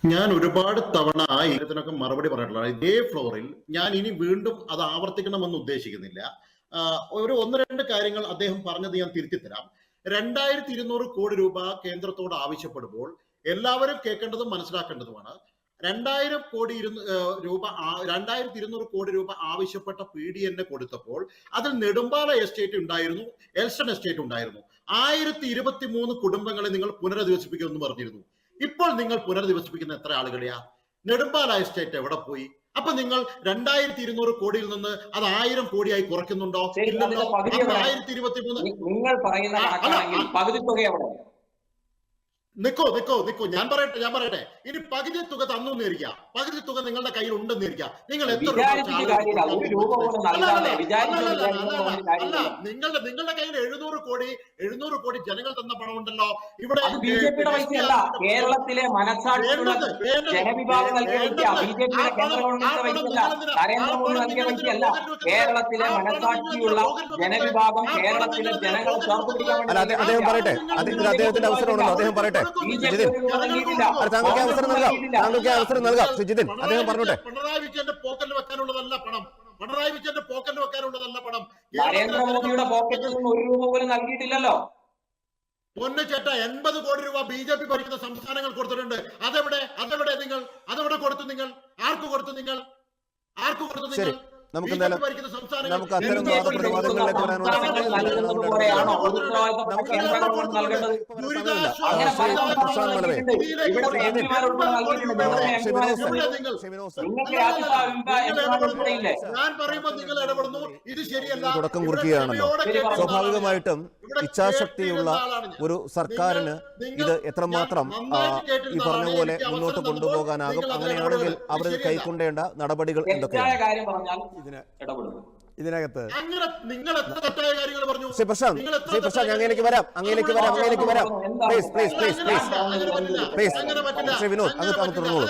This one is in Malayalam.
ഞാൻ ഒരുപാട് തവണ ആ ഇതിനൊക്കെ മറുപടി പറഞ്ഞിട്ടുള്ളതാണ്. ഇതേ ഫ്ലോറിൽ ഞാൻ ഇനി വീണ്ടും അത് ആവർത്തിക്കണമെന്ന് ഉദ്ദേശിക്കുന്നില്ല. ഒരു ഒന്ന് രണ്ട് കാര്യങ്ങൾ അദ്ദേഹം പറഞ്ഞത് ഞാൻ തിരുത്തി തരാം. 2200 കോടി രൂപ കേന്ദ്രത്തോട് ആവശ്യപ്പെടുമ്പോൾ എല്ലാവരും കേൾക്കേണ്ടതും മനസ്സിലാക്കേണ്ടതുമാണ്. 2200 കോടി രൂപ ആവശ്യപ്പെട്ട PDN കൊടുത്തപ്പോൾ അതിൽ നെടുമ്പാല എസ്റ്റേറ്റ് ഉണ്ടായിരുന്നു, എൽസ്റ്റൺ എസ്റ്റേറ്റ് ഉണ്ടായിരുന്നു. 1023 കുടുംബങ്ങളെ നിങ്ങൾ പുനരധിവസിപ്പിക്കുമെന്ന് പറഞ്ഞിരുന്നു. ഇപ്പോൾ നിങ്ങൾ പുനരധിവസിപ്പിക്കുന്ന എത്ര ആളുകളെയാ? നെടുമ്പാല എസ്റ്റേറ്റ് എവിടെ പോയി? അപ്പൊ നിങ്ങൾ 2200 കോടിയിൽ നിന്ന് അത് 1000 കോടിയായി കുറയ്ക്കുന്നുണ്ടോ? ഇല്ലല്ലോ. 1023 നിങ്ങൾ പറയുന്ന കണക്കാണെങ്കിൽ പകുതി തുക എവിടെ? നിക്കോ ഞാൻ പറയട്ടെ. ഇനി പകുതി തുക തന്നു എന്നിരിക്കുക, പകുതി തുക നിങ്ങളുടെ കയ്യിൽ ഉണ്ടെന്ന് ഇരിക്കുക. നിങ്ങൾ എത്ര രൂപ നിങ്ങളുടെ കയ്യിൽ 700 കോടി ജനങ്ങൾ തന്ന പണം ഉണ്ടല്ലോ. ഇവിടെ ബിജെപിയുടെ പൈസയല്ല, കേരളത്തിലെ മനസാക്ഷിയുള്ള ജനവിഭാഗം നൽകിയ പൈസ. ബിജെപിയുടെ കേന്ദ്ര ഗവൺമെന്റ് പൈസയല്ല, നരേന്ദ്രമോദി നൽകിയ പൈസയല്ല. കേരളത്തിലെ മനസാക്ഷിയുള്ള ജനവിഭാഗം, കേരളത്തിലെ ജനങ്ങൾ ചേർത്ത് പിടിക്കാൻ വേണ്ടി അദ്ദേഹം പറയട്ടെ. അദ്ദേഹത്തിന്റെ അവസരമാണല്ലോ, അദ്ദേഹം പറയട്ടെ. താങ്കൾക്ക് അവസരം നൽകാം. സുജിതിൻ, അദ്ദേഹം പറഞ്ഞോട്ടെ. പിണറായി വിജയന്റെ പോക്കറ്റിൽ വെക്കാനുള്ളതല്ല പണം. നരേന്ദ്രമോദിയുടെ പോക്കറ്റിൽ നിന്ന് 1 രൂപ പോലും നൽകിയിട്ടില്ലല്ലോ. പൊന്നു ചേട്ടാ, 80 കോടി രൂപ BJP ഭരിക്കുന്ന സംസ്ഥാനങ്ങൾ കൊടുത്തിട്ടുണ്ട്. അതെവിടെ നിങ്ങൾ? അതെവിടെ കൊടുത്തു നിങ്ങൾ? ആർക്ക് കൊടുത്തു നിങ്ങൾ? നമുക്ക് അത്തരം വാദപ്രതിവാദങ്ങളിലേക്ക് വരാനുള്ള ഞാൻ പറയുമ്പോൾ നിങ്ങൾ ഇടപെടുന്നു. ഇത് ശരിയല്ല. തുടക്കം കുറിക്കുകയാണല്ലോ. സ്വാഭാവികമായിട്ടും ഇച്ഛാശക്തിയുള്ള ഒരു സർക്കാരിന് ഇത് എത്രമാത്രം ഈ പറഞ്ഞ പോലെ മുന്നോട്ട് കൊണ്ടുപോകാനാകും? അങ്ങനെയാണെങ്കിൽ അവർ കൈക്കൊണ്ടേണ്ട നടപടികൾ എന്തൊക്കെയാണ്? ഇതിനകത്ത് ശ്രീ പ്രശാന്ത്, അങ്ങേലേക്ക് വരാം. ശ്രീ വിനോദ്, അങ്ങ് തുറന്നോളൂ.